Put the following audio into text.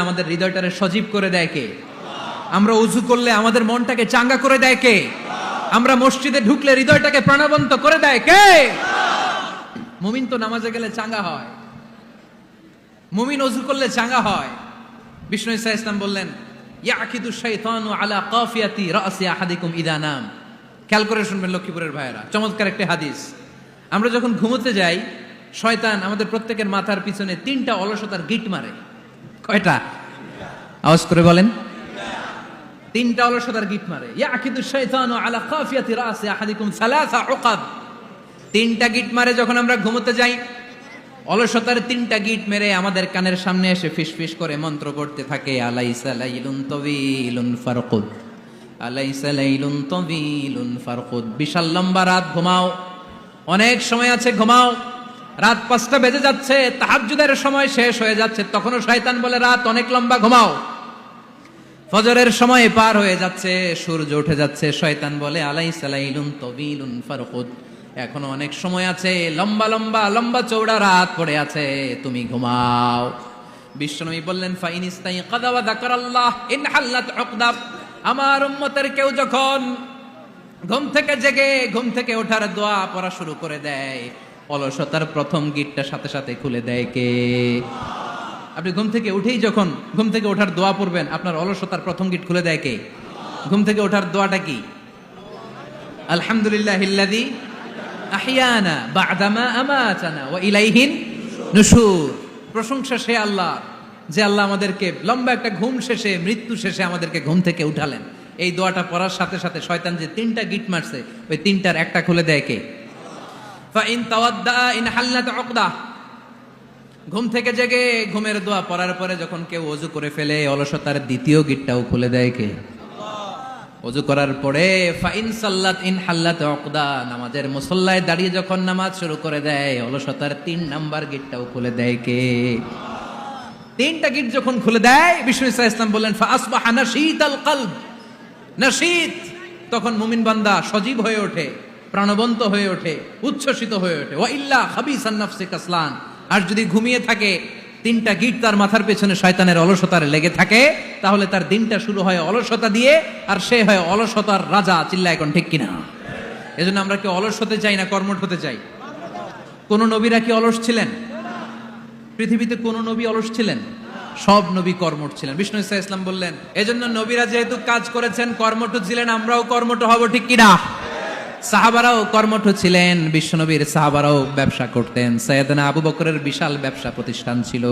আমাদের হৃদয়টারে সজীব করে দেয় কে? আমরা উযু করলে আমাদের মনটাকে চাঙ্গা করে দেয় কে? আমরা মসজিদে ঢুকলে হৃদয়টাকে প্রাণবন্ত করে দেয় কে? মুমিন তো নামাজে গেলে চাঙ্গা হয়, মুমিন ওযু করলে চাঙ্গা হয়। বিষ্ণু ঈসা ইসলাম বললেন, ইয়াকিদু শাইতানু আলা কাফিয়াতি রাসি আহাদিকুম ইদা নাম। খেয়াল করে শুনবেন লক্ষ্মীপুরের ভাইয়েরা, চমৎকার একটা হাদিস। আমরা যখন ঘুমোতে যাই, শয়তান আমাদের প্রত্যেকের মাথার পিছনে 3টা অলসতার গিট মারে। কয়টা? আওয়াজ করে বলেন। 3টা অলসতার গিট মারে। ইয়াকিদু শাইতানু আলা কাফিয়াতি রাসি আহাদিকুম সালাসা উকাব। 3টা গিট মারে যখন আমরা ঘুমোতে যাই। অলসতার 3টা গিট মেরে আমাদের কানের সামনে এসে ফিসফিস করে মন্ত্র পড়তে থাকে, আলাইসা লাইলুন তাওয়িলুন ফারকুদ, আলাইসা লাইলুন তাওয়িলুন ফারকুদ। বিশাল লম্বা রাত, ঘুমাও, অনেক সময় আছে, ঘুমাও। রাত 5টা বেজে যাচ্ছে, তাহাজ্জুদের সময় শেষ হয়ে যাচ্ছে, তখনও শয়তান বলে রাত অনেক লম্বা, ঘুমাও। ফজরের সময় পার হয়ে যাচ্ছে, সূর্য উঠে যাচ্ছে, শয়তান বলে আলাইসা লাইলুন তাওয়িলুন ফারকুদ, এখনো অনেক সময় আছে, লম্বা লম্বা লম্বা চৌড়া রাত পড়ে আছে, তুমি ঘুমাও। বিশ্বনবী বললেন, ফাইন ইস্তাইকাযা ওয়া যাকারাল্লাহ ইনহাল্লাত উকদা। আমার উম্মতের কেউ যখন ঘুম থেকে জেগে ঘুম থেকে ওঠার দোয়া পড়া শুরু করে দেয়, অলসতার প্রথম গিটটা সাথে সাথে খুলে দেয় কে? আপনি ঘুম থেকে উঠেই যখন ঘুম থেকে ওঠার দোয়া পড়বেন, আপনার অলসতার প্রথম গিট খুলে দেয় কে? ঘুম থেকে ওঠার দোয়াটা কি? আলহামদুলিল্লাহিল্লাযী আহিয়ানা বা'দামা আমাতানা ওয়া ইলাইহিন নুশুর। প্রশংসা সে আল্লাহ, যে আল্লাহ আমাদেরকে লম্বা একটা ঘুম শেষে, মৃত্যু শেষে আমাদেরকে ঘুম থেকে উঠালেন। এই দোয়াটা পড়ার সাথে সাথে শয়তান যে 3টা গিট মারছে, ওই 3টার একটা খুলে দেয় কে? ফাইন তাওয়াদ্দা ইনহাল্লাত উকদা। ঘুম থেকে জেগে ঘুমের দোয়া পড়ার পরে যখন কেউ ওযু করে ফেলে, অলসতার দ্বিতীয় গিটটাও খুলে দেয় কে? ওযু করার পরে ফাইন সাল্লাত ইনহাল্লাত উকদা, নামাজের মুসল্লায় দাঁড়িয়ে যখন নামাজ শুরু করে দেয়, অলসতার 3 নাম্বার গিটটাও খুলে দেয় কে? 3টা গিট যখন খুলে দেয়, বিষ্ণু ঈসা ইসলাম বললেন, ফাআসবাহা নাশীতাল কলব। নাশীত, তখন মুমিন বান্দা সজীব হয়ে ওঠে, প্রাণবন্ত হয়ে ওঠে, উচ্ছ্বসিত হয়ে ওঠে। ওয়া ইল্লা খাবিসান নাফসি কাসলান। আর যদি ঘুমিয়ে থাকে, 3টা গিট তার মাথার পেছনে শয়তানের অলসতার লেগে থাকে, তাহলে তার দিনটা শুরু হয় অলসতা দিয়ে, আর সে হয় অলসতার রাজা। চিল্লায় এখন ঠিক কিনা? এজন্য আমরা কি অলস হতে চাই না কর্মঠ হতে চাই? কোন নবীরা কি অলস ছিলেন? পৃথিবীতে কোন নবী অলস ছিলেন? সব নবী কর্মঠ ছিলেন। বিষ্ণু ঈসা ইসলাম বললেন, এজন্য নবীরা যেহেতু কাজ করেছেন, কর্মঠ ছিলেন, আমরাও কর্মঠ হব, ঠিক কিনা? সাহাবারাও কর্মঠ ছিলেন, বিশ্বনবীর সাহাবারাও ব্যবসা করতেন। সাইয়েদনা আবু বকরের বিশাল ব্যবসা প্রতিষ্ঠান ছিল।